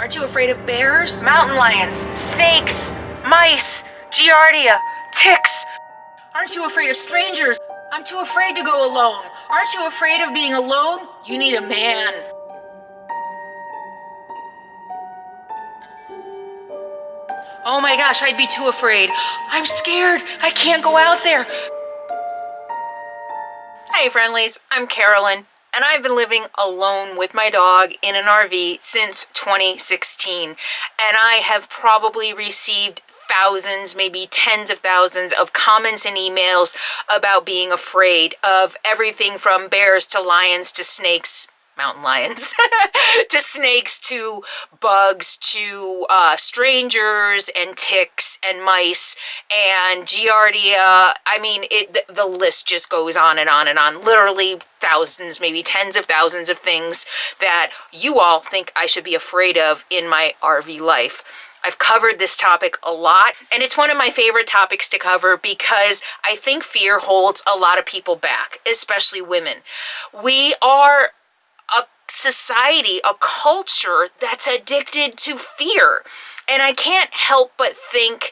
Aren't you afraid of bears? Mountain lions, snakes, mice, giardia, ticks. Aren't you afraid of strangers? I'm too afraid to go alone. Aren't you afraid of being alone? You need a man. Oh my gosh, I'd be too afraid. I'm scared. I can't go out there. Hey friendlies, I'm Carolyn, and I've been living alone with my dog in an RV since 2016, and I have probably received thousands, maybe tens of thousands of comments and emails about being afraid of everything from bears to lions to snakes, mountain lions, to snakes, to bugs, to strangers and ticks and mice and giardia. I mean, the list just goes on and on and on. Literally thousands, maybe tens of thousands of things that you all think I should be afraid of in my RV life. I've covered this topic a lot, and it's one of my favorite topics to cover because I think fear holds a lot of people back, especially women. We are a society, a culture that's addicted to fear. And I can't help but think,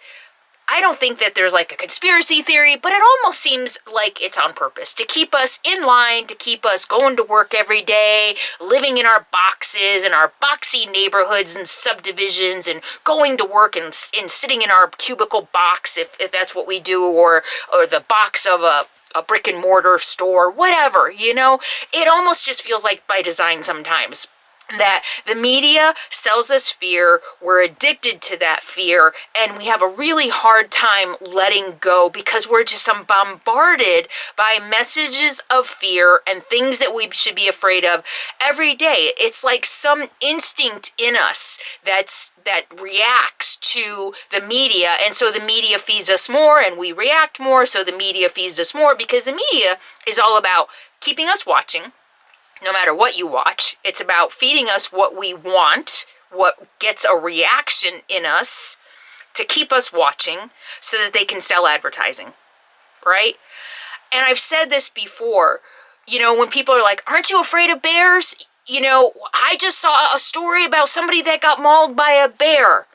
I don't think that there's like a conspiracy theory, but it almost seems like it's on purpose to keep us in line, to keep us going to work every day, living in our boxes and our boxy neighborhoods and subdivisions, and going to work and sitting in our cubicle box if that's what we do, or the box of a brick and mortar store, whatever, you know? It almost just feels like by design sometimes that the media sells us fear, we're addicted to that fear, and we have a really hard time letting go because we're just bombarded by messages of fear and things that we should be afraid of every day. It's like some instinct in us that reacts to the media, and so the media feeds us more and we react more, so the media feeds us more because the media is all about keeping us watching. No matter what you watch, it's about feeding us what we want, what gets a reaction in us to keep us watching so that they can sell advertising, right? And I've said this before, you know, when people are like, aren't you afraid of bears? You know, I just saw a story about somebody that got mauled by a bear.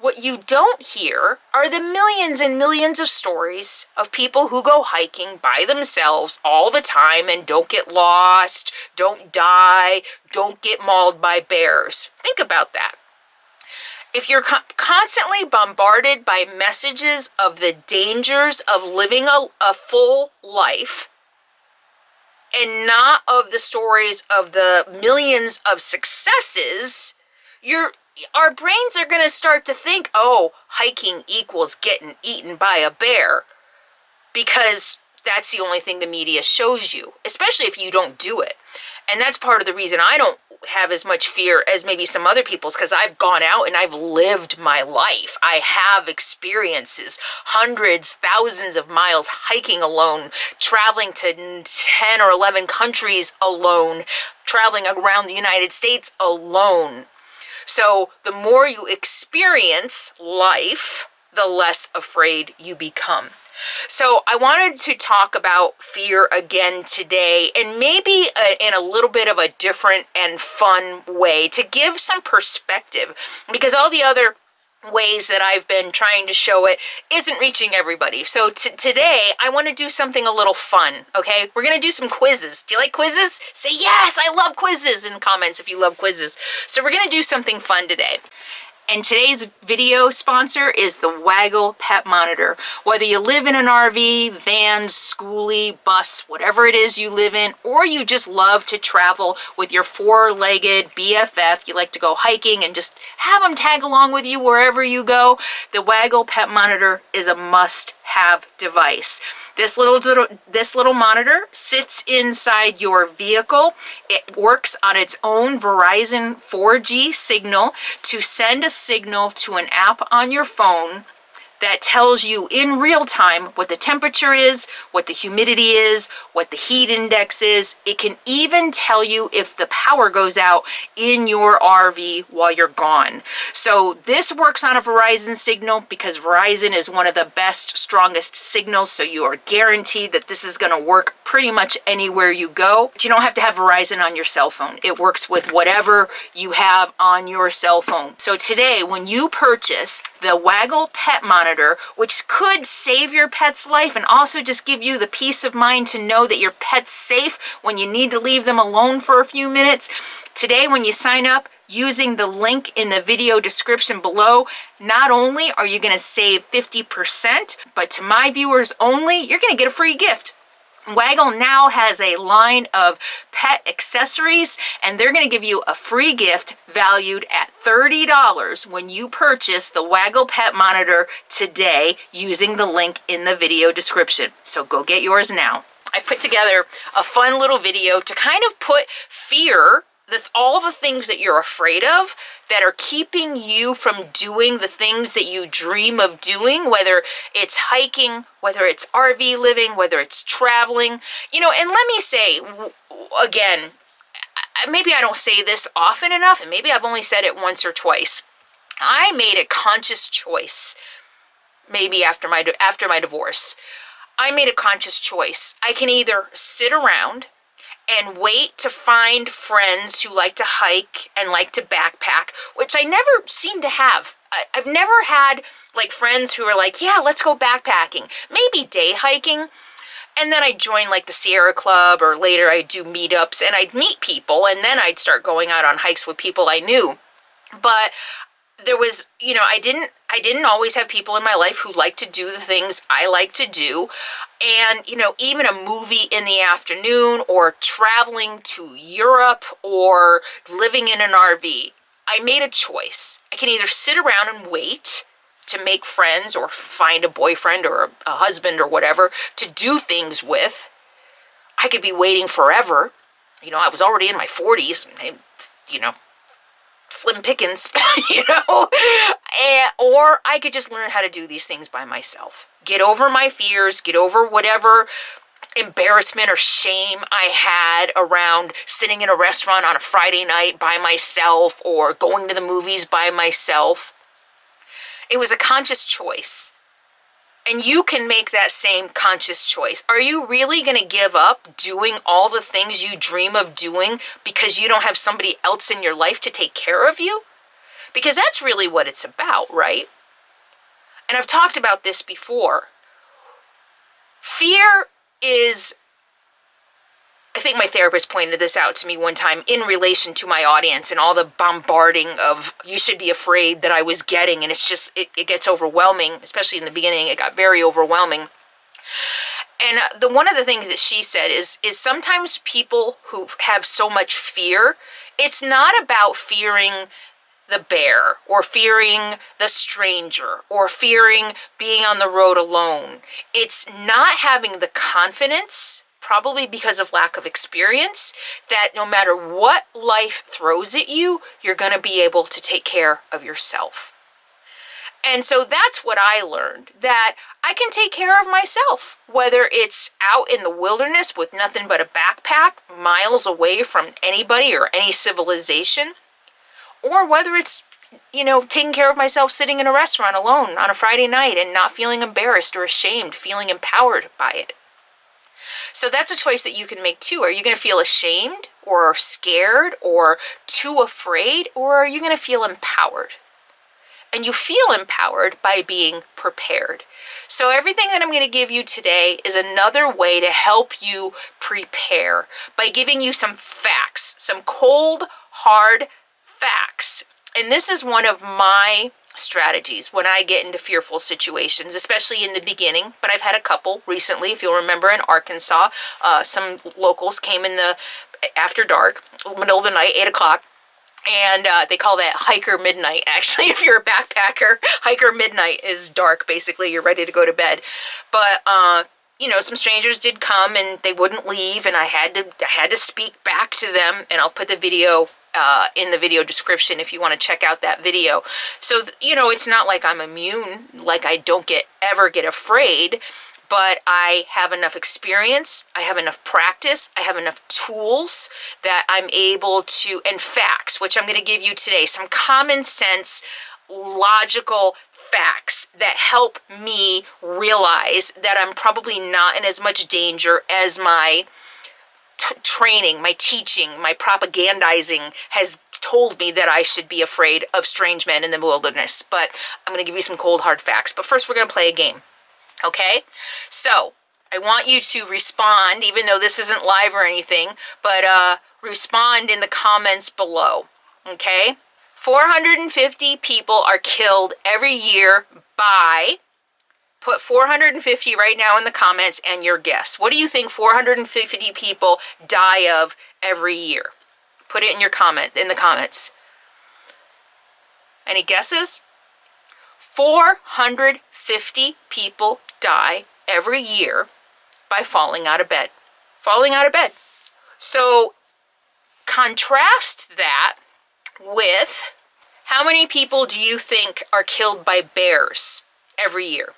What you don't hear are the millions and millions of stories of people who go hiking by themselves all the time and don't get lost, don't die, don't get mauled by bears. Think about that. If you're constantly bombarded by messages of the dangers of living a full life and not of the stories of the millions of successes, our brains are going to start to think, oh, hiking equals getting eaten by a bear, because that's the only thing the media shows you, especially if you don't do it. And that's part of the reason I don't have as much fear as maybe some other people's, because I've gone out and I've lived my life. I have experiences, hundreds, thousands of miles hiking alone, traveling to 10 or 11 countries alone, traveling around the United States alone. So the more you experience life, the less afraid you become. So I wanted to talk about fear again today, and maybe in a little bit of a different and fun way to give some perspective, because all the other ways that I've been trying to show it isn't reaching everybody. So today I want to do something a little fun, okay? We're going to do some quizzes. Do you like quizzes? Say yes, I love quizzes in the comments if you love quizzes. So we're going to do something fun today. And today's video sponsor is the Waggle Pet Monitor. Whether you live in an RV, van, schoolie, bus, whatever it is you live in, or you just love to travel with your four-legged BFF, you like to go hiking and just have them tag along with you wherever you go, the Waggle Pet Monitor is a must-have device. This little monitor sits inside your vehicle. It works on its own Verizon 4G signal to send a signal to an app on your phone that tells you in real time what the temperature is, what the humidity is, what the heat index is. It can even tell you if the power goes out in your RV while you're gone. So this works on a Verizon signal because Verizon is one of the best, strongest signals, so you are guaranteed that this is going to work pretty much anywhere you go. But you don't have to have Verizon on your cell phone. It works with whatever you have on your cell phone. So today, when you purchase the Waggle Pet Monitor, which could save your pet's life and also just give you the peace of mind to know that your pet's safe when you need to leave them alone for a few minutes, today when you sign up using the link in the video description below, not only are you going to save 50%, but to my viewers only, you're going to get a free gift. Waggle now has a line of pet accessories, and they're going to give you a free gift valued at $30 when you purchase the Waggle Pet Monitor today using the link in the video description. So go get yours now. I put together a fun little video to kind of put fear, all the things that you're afraid of that are keeping you from doing the things that you dream of doing, whether it's hiking, whether it's RV living, whether it's traveling. You know, and let me say, again, maybe I don't say this often enough, and maybe I've only said it once or twice. I made a conscious choice, maybe after my divorce. I made a conscious choice. I can either sit around and wait to find friends who like to hike and like to backpack, which I never seem to have. I've never had like friends who are like, yeah, let's go backpacking, maybe day hiking. And then I'd join like the Sierra Club, or later I'd do meetups and I'd meet people, and then I'd start going out on hikes with people I knew. But there was, you know, I didn't always have people in my life who liked to do the things I like to do. And, you know, even a movie in the afternoon, or traveling to Europe, or living in an RV, I made a choice. I can either sit around and wait to make friends or find a boyfriend or a husband or whatever to do things with. I could be waiting forever. You know, I was already in my 40s, you know, slim pickings, you know, or I could just learn how to do these things by myself. Get over my fears, get over whatever embarrassment or shame I had around sitting in a restaurant on a Friday night by myself, or going to the movies by myself. It was a conscious choice. And you can make that same conscious choice. Are you really going to give up doing all the things you dream of doing because you don't have somebody else in your life to take care of you? Because that's really what it's about, right? And I've talked about this before. Fear is, I think my therapist pointed this out to me one time in relation to my audience and all the bombarding of you should be afraid that I was getting. And it's just, it gets overwhelming, especially in the beginning. It got very overwhelming. And one of the things that she said is sometimes people who have so much fear, it's not about fearing the bear, or fearing the stranger, or fearing being on the road alone. It's not having the confidence, probably because of lack of experience, that no matter what life throws at you, you're going to be able to take care of yourself. And so that's what I learned, that I can take care of myself, whether it's out in the wilderness with nothing but a backpack, miles away from anybody or any civilization, or whether it's, you know, taking care of myself sitting in a restaurant alone on a Friday night and not feeling embarrassed or ashamed, feeling empowered by it. So that's a choice that you can make too. Are you going to feel ashamed or scared or too afraid, or are you going to feel empowered? And you feel empowered by being prepared. So everything that I'm going to give you today is another way to help you prepare by giving you some facts, some cold, hard facts. And this is one of my strategies when I get into fearful situations, especially in the beginning, but I've had a couple recently. If you'll remember, in Arkansas, some locals came in the after dark, middle of the night, 8 o'clock, and they call that hiker midnight. Actually, if you're a backpacker, hiker midnight is dark. Basically, you're ready to go to bed. But you know, some strangers did come and they wouldn't leave, and I had to speak back to them, and I'll put the video in the video description if you want to check out that video. So, you know, it's not like I'm immune, like I don't ever get afraid, but I have enough experience, I have enough practice, I have enough tools that I'm able to, and facts, which I'm going to give you today, some common sense, logical facts that help me realize that I'm probably not in as much danger as my training, my teaching, my propagandizing has told me that I should be afraid of strange men in the wilderness. But I'm going to give you some cold hard facts. But first we're going to play a game. Okay? So I want you to respond, even though this isn't live or anything, but respond in the comments below. Okay? 450 people are killed every year by... Put 450 right now in the comments and your guess. What do you think 450 people die of every year? Put it in your in the comments. Any guesses? 450 people die every year by falling out of bed. Falling out of bed. So contrast that with how many people do you think are killed by bears every year?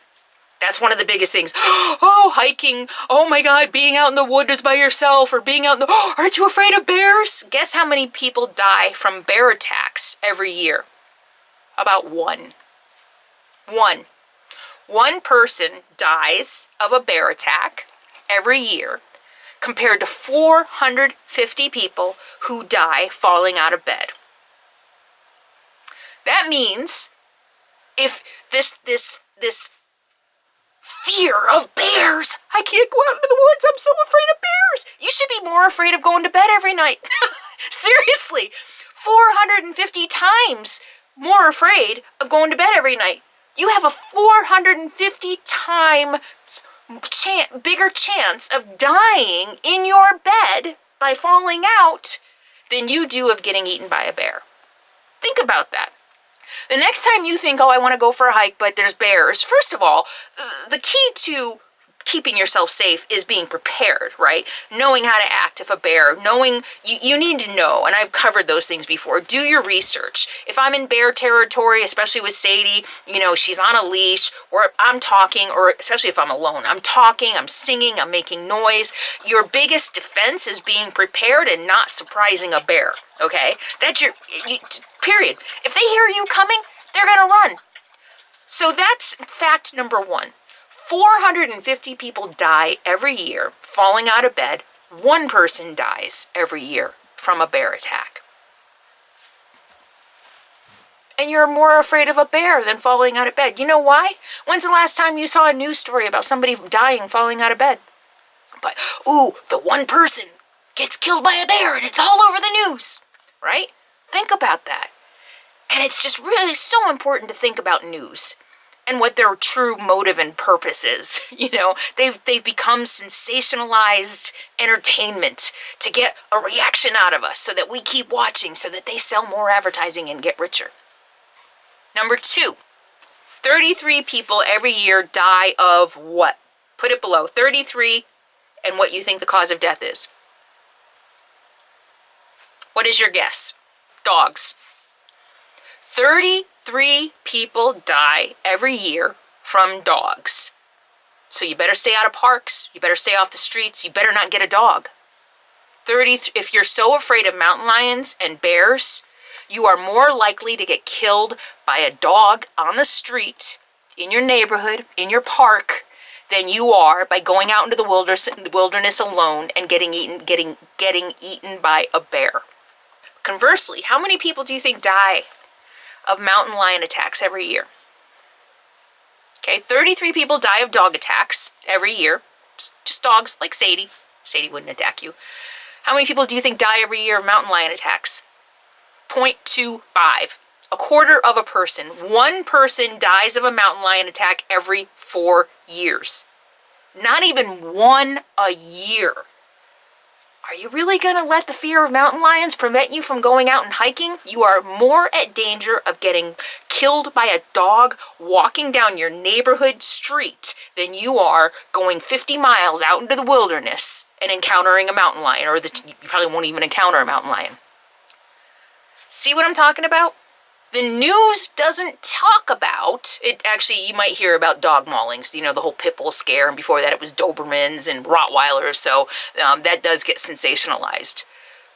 That's one of the biggest things. Oh, hiking. Oh my God, being out in the woods by yourself, or being out in the... Oh, aren't you afraid of bears? Guess how many people die from bear attacks every year? About one. One person dies of a bear attack every year compared to 450 people who die falling out of bed. That means if this fear of bears. I can't go out into the woods. I'm so afraid of bears. You should be more afraid of going to bed every night. Seriously, 450 times more afraid of going to bed every night. You have a 450 times bigger chance of dying in your bed by falling out than you do of getting eaten by a bear. Think about that. The next time you think, oh, I want to go for a hike, but there's bears, first of all, the key to keeping yourself safe is being prepared, right? Knowing how to act if a bear, knowing, you need to know, and I've covered those things before. Do your research. If I'm in bear territory, especially with Sadie, you know, she's on a leash, or I'm talking, or especially if I'm alone, I'm talking, I'm singing, I'm making noise. Your biggest defense is being prepared and not surprising a bear, okay? That's period. If they hear you coming, they're going to run. So that's fact number one. 450 people die every year falling out of bed. One person dies every year from a bear attack. And you're more afraid of a bear than falling out of bed. You know why? When's the last time you saw a news story about somebody dying falling out of bed? But, ooh, the one person gets killed by a bear and it's all over the news, right? Think about that. And it's just really so important to think about news and what their true motive and purpose is. You know, they've become sensationalized entertainment to get a reaction out of us so that we keep watching, so that they sell more advertising and get richer. Number two, 33 people every year die of what? Put it below. 33 and what you think the cause of death is. What is your guess? Dogs. 33 people die every year from dogs. So you better stay out of parks. You better stay off the streets. You better not get a dog. If you're so afraid of mountain lions and bears, you are more likely to get killed by a dog on the street, in your neighborhood, in your park, than you are by going out into the wilderness alone and getting eaten by a bear. Conversely, how many people do you think die of mountain lion attacks every year? Okay, 33 people die of dog attacks every year. Just dogs like Sadie. Sadie wouldn't attack you. How many people do you think die every year of mountain lion attacks? 0.25. A quarter of a person. One person dies of a mountain lion attack every 4 years. Not even one a year. Are you really going to let the fear of mountain lions prevent you from going out and hiking? You are more at danger of getting killed by a dog walking down your neighborhood street than you are going 50 miles out into the wilderness and encountering a mountain lion, or you probably won't even encounter a mountain lion. See what I'm talking about? The news doesn't talk about it. Actually, you might hear about dog maulings, you know, the whole pit bull scare, and before that it was Dobermans and Rottweilers, so that does get sensationalized.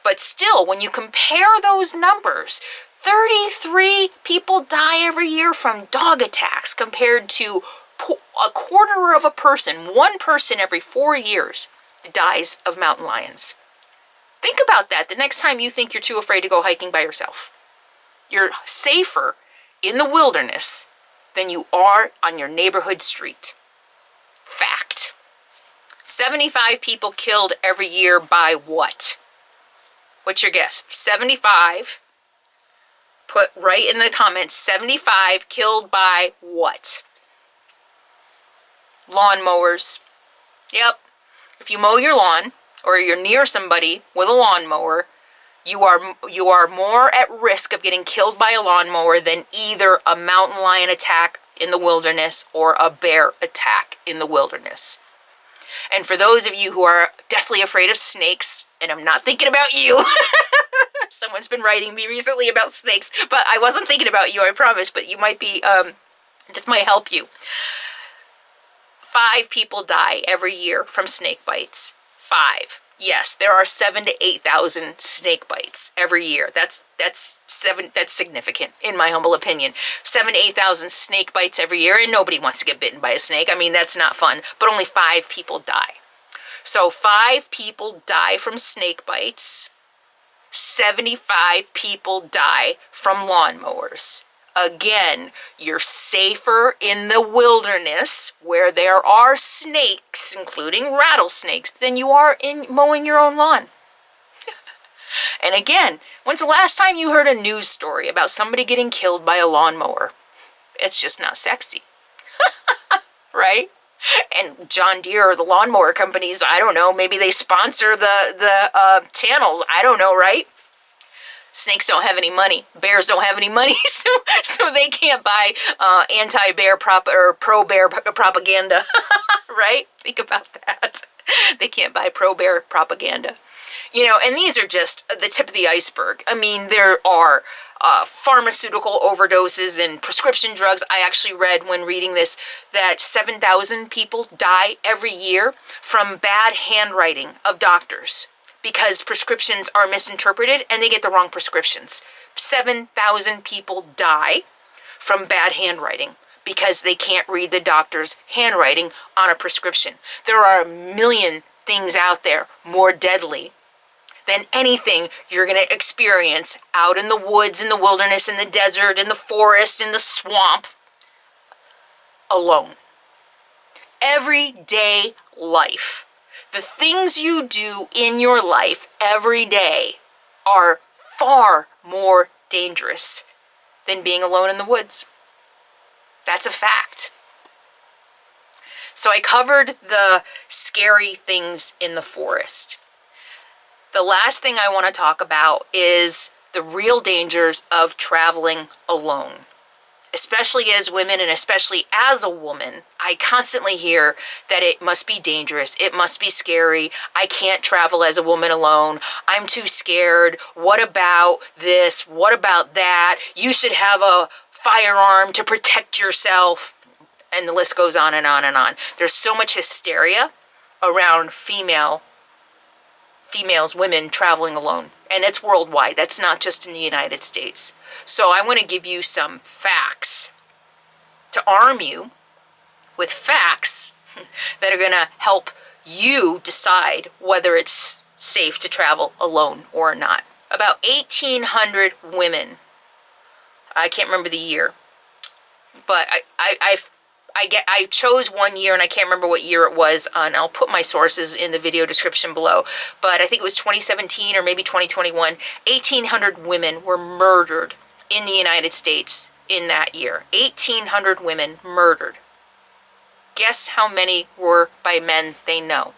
But still, when you compare those numbers, 33 people die every year from dog attacks compared to a quarter of a person, one person every 4 years dies of mountain lions. Think about that the next time you think you're too afraid to go hiking by yourself. You're safer in the wilderness than you are on your neighborhood street. Fact. 75 people killed every year by what? What's your guess? 75. Put right in the comments, 75 killed by what? Lawnmowers. Yep. If you mow your lawn, or you're near somebody with a lawnmower, you are more at risk of getting killed by a lawnmower than either a mountain lion attack in the wilderness or a bear attack in the wilderness. And for those of you who are deathly afraid of snakes, and I'm not thinking about you. Someone's been writing me recently about snakes, but I wasn't thinking about you, I promise, but you might be, this might help you. 5 people die every year from snake bites. 5. Yes, there are 7,000 to 8,000 snake bites every year. That's significant, in my humble opinion. 7,000 to 8,000 snake bites every year, and nobody wants to get bitten by a snake. I mean, that's not fun, but only 5 people die. So 5 people die from snake bites. 75 people die from lawnmowers. Again, you're safer in the wilderness where there are snakes, including rattlesnakes, than you are in mowing your own lawn. And again, when's the last time you heard a news story about somebody getting killed by a lawnmower? It's just not sexy. Right? And John Deere or the lawnmower companies, I don't know, maybe they sponsor the channels. I don't know, right? Snakes don't have any money. Bears don't have any money, so they can't buy anti-bear or pro-bear propaganda, right? Think about that. They can't buy pro-bear propaganda. You know, and these are just the tip of the iceberg. I mean, there are pharmaceutical overdoses and prescription drugs. I actually read when reading this that 7,000 people die every year from bad handwriting of doctors, because prescriptions are misinterpreted and they get the wrong prescriptions. 7,000 people die from bad handwriting because they can't read the doctor's handwriting on a prescription. There are a million things out there more deadly than anything you're going to experience out in the woods, in the wilderness, in the desert, in the forest, in the swamp, alone. Everyday life. The things you do in your life every day are far more dangerous than being alone in the woods. That's a fact. So I covered the scary things in the forest. The last thing I want to talk about is the real dangers of traveling alone. Especially as women, and especially as a woman, I constantly hear that it must be dangerous, it must be scary, I can't travel as a woman alone, I'm too scared, what about this, what about that, you should have a firearm to protect yourself, and the list goes on and on and on. There's so much hysteria around women traveling alone, and it's worldwide. That's not just in the United States. So I want to give you some facts to arm you with facts that are going to help you decide whether it's safe to travel alone or not. About 1,800 women, I can't remember the year, but I chose one year and I can't remember what year it was, and I'll put my sources in the video description below, but I think it was 2017 or maybe 2021. 1,800 women were murdered in the United States in that year. 1,800 women murdered. Guess how many were by men they know?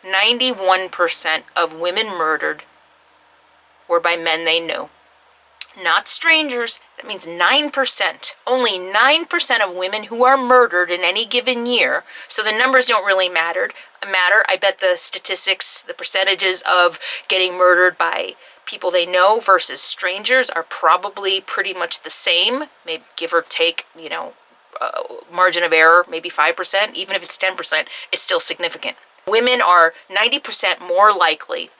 91% of women murdered were by men they knew. Not strangers. That means 9%. Only 9% of women who are murdered in any given year. So the numbers don't really matter. I bet the statistics, the percentages of getting murdered by people they know versus strangers are probably pretty much the same, maybe give or take, margin of error, maybe 5%. Even if it's 10%, it's still significant. Women are 90% more likely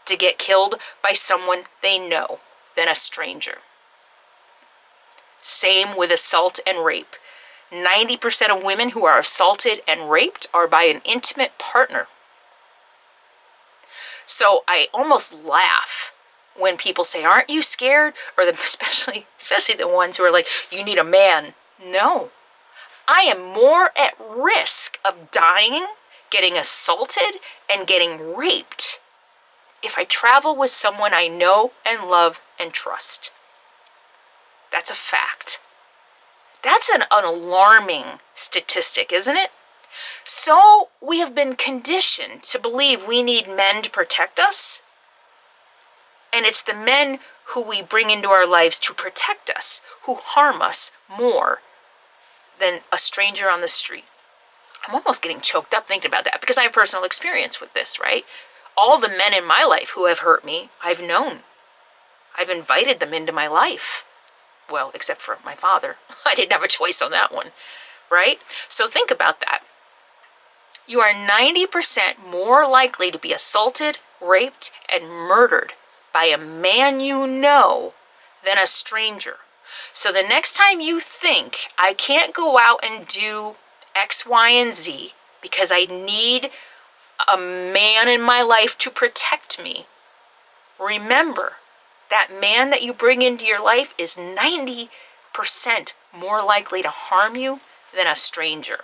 to get killed by someone they know than a stranger. Same with assault and rape. 90% of women who are assaulted and raped are by an intimate partner. So I almost laugh when people say, aren't you scared? Or especially the ones who are like, you need a man. No. I am more at risk of dying, getting assaulted, and getting raped if I travel with someone I know and love and trust. That's a fact. That's an alarming statistic, isn't it? So we have been conditioned to believe we need men to protect us. And it's the men who we bring into our lives to protect us who harm us more than a stranger on the street. I'm almost getting choked up thinking about that because I have personal experience with this, right? All the men in my life who have hurt me, I've known. I've invited them into my life. Well, except for my father. I didn't have a choice on that one, right? So think about that. You are 90% more likely to be assaulted, raped, and murdered by a man you know than a stranger. So the next time you think, I can't go out and do X, Y, and Z because I need a man in my life to protect me, remember that man that you bring into your life is 90% more likely to harm you than a stranger.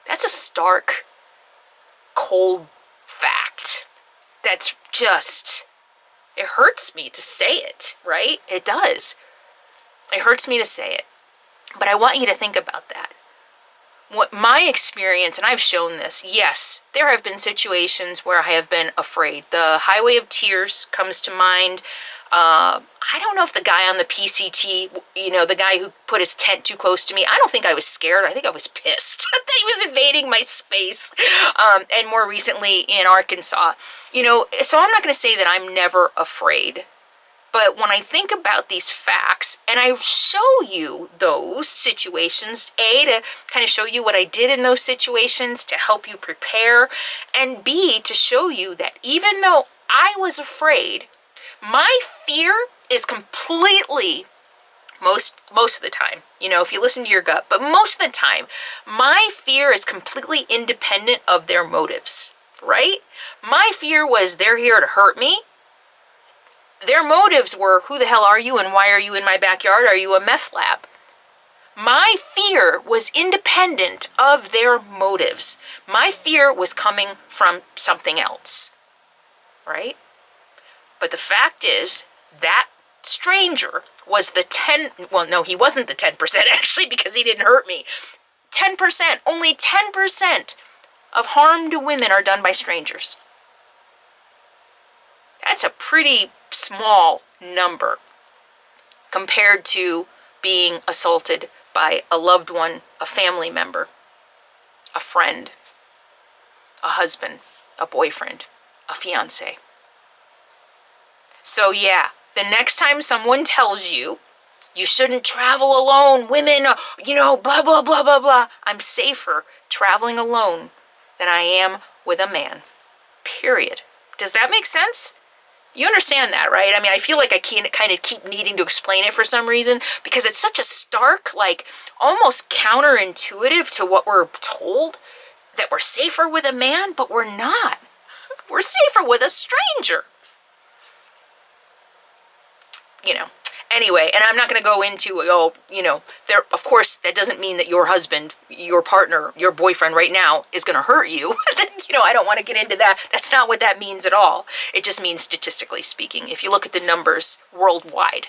That's a stark, cold fact. That's just, it hurts me to say it, right? It does. It hurts me to say it. But I want you to think about that. What my experience, and I've shown this, yes, there have been situations where I have been afraid. The Highway of Tears comes to mind. I don't know if the guy on the PCT, the guy who put his tent too close to me, I don't think I was scared. I think I was pissed that he was invading my space. And more recently in Arkansas, so I'm not going to say that I'm never afraid. But when I think about these facts, and I show you those situations, A, to kind of show you what I did in those situations to help you prepare, and B, to show you that even though I was afraid, my fear is completely, most of the time, if you listen to your gut, but most of the time, my fear is completely independent of their motives, right? My fear was they're here to hurt me. Their motives were, who the hell are you and why are you in my backyard? Are you a meth lab? My fear was independent of their motives. My fear was coming from something else, right? But the fact is, that stranger was the he wasn't the 10% actually because he didn't hurt me. 10%, only 10% of harm to women are done by strangers. That's a pretty small number compared to being assaulted by a loved one, a family member, a friend, a husband, a boyfriend, a fiance. So yeah, the next time someone tells you you shouldn't travel alone, women, blah, blah, blah, blah, blah, I'm safer traveling alone than I am with a man. Period. Does that make sense? You understand that, right? I mean, I feel like I can't kind of keep needing to explain it for some reason because it's such a stark, almost counterintuitive to what we're told, that we're safer with a man, but we're not. We're safer with a stranger. Anyway, and I'm not going to go into, of course, that doesn't mean that your husband, your partner, your boyfriend right now is going to hurt you. I don't want to get into that. That's not what that means at all. It just means statistically speaking. If you look at the numbers worldwide,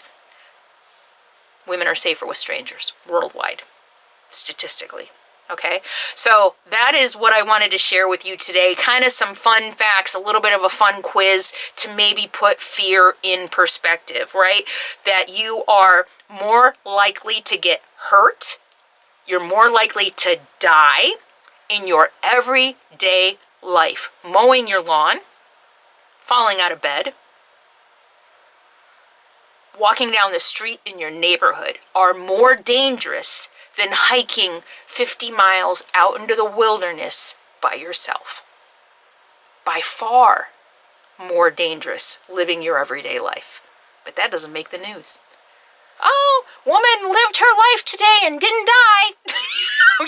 women are safer with strangers worldwide, statistically. Okay, so that is what I wanted to share with you today. Kind of some fun facts, a little bit of a fun quiz to maybe put fear in perspective, right? That you are more likely to get hurt. You're more likely to die in your everyday life. Mowing your lawn, falling out of bed, walking down the street in your neighborhood are more dangerous than hiking 50 miles out into the wilderness by yourself. By far more dangerous living your everyday life. But that doesn't make the news. Oh, woman lived her life today and didn't die.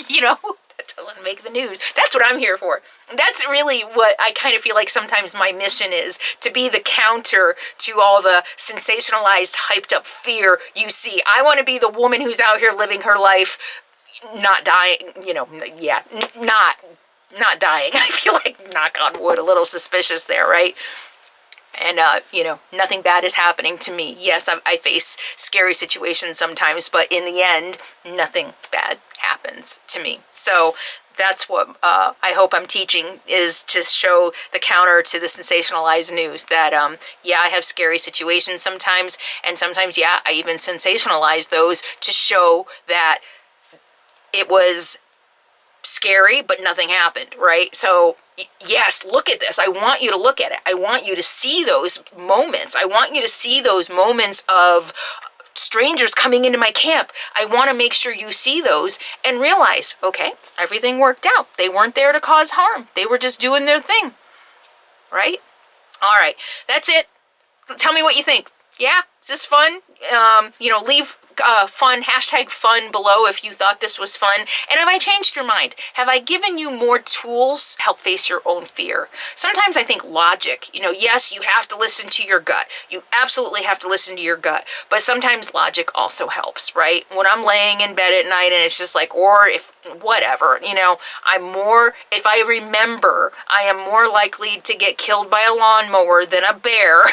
You know, that doesn't make the news. That's what I'm here for. That's really what I kind of feel like sometimes my mission is, to be the counter to all the sensationalized, hyped up fear you see. I want to be the woman who's out here living her life, not dying, you know, yeah, not dying. I feel like, knock on wood, a little suspicious there, right? And, you know, nothing bad is happening to me. Yes, I face scary situations sometimes, but in the end, nothing bad happens to me. So that's what I hope I'm teaching, is to show the counter to the sensationalized news, that, yeah, I have scary situations sometimes, and sometimes, yeah, I even sensationalize those to show that it was scary, but nothing happened, right? So yes, look at this. I want you to look at it. I want you to see those moments. I want you to see those moments of strangers coming into my camp. I want to make sure you see those and realize, okay, everything worked out. They weren't there to cause harm. They were just doing their thing, right? All right, that's it. Tell me what you think. Yeah, is this fun? You know, leave fun, hashtag fun below if you thought this was fun. And have I changed your mind? Have I given you more tools to help face your own fear? Sometimes I think logic, you know, yes, you have to listen to your gut. You absolutely have to listen to your gut. But sometimes logic also helps, right? When I'm laying in bed at night and it's just like, or if, whatever, you know, if I remember, I am more likely to get killed by a lawnmower than a bear.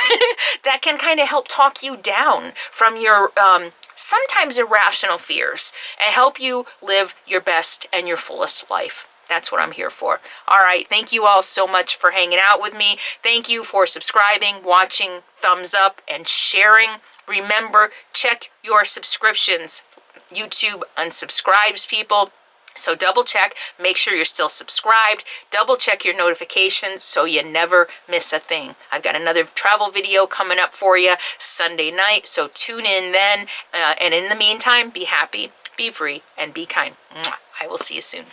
That can kind of help talk you down from your, sometimes irrational fears, and help you live your best and your fullest life. That's what I'm here for. All right. Thank you all so much for hanging out with me. Thank you for subscribing, watching, thumbs up, and sharing. Remember, check your subscriptions. YouTube unsubscribes people. So double check, make sure you're still subscribed, double check your notifications so you never miss a thing. I've got another travel video coming up for you Sunday night, so tune in then. And in the meantime, be happy, be free, and be kind. Mwah. I will see you soon.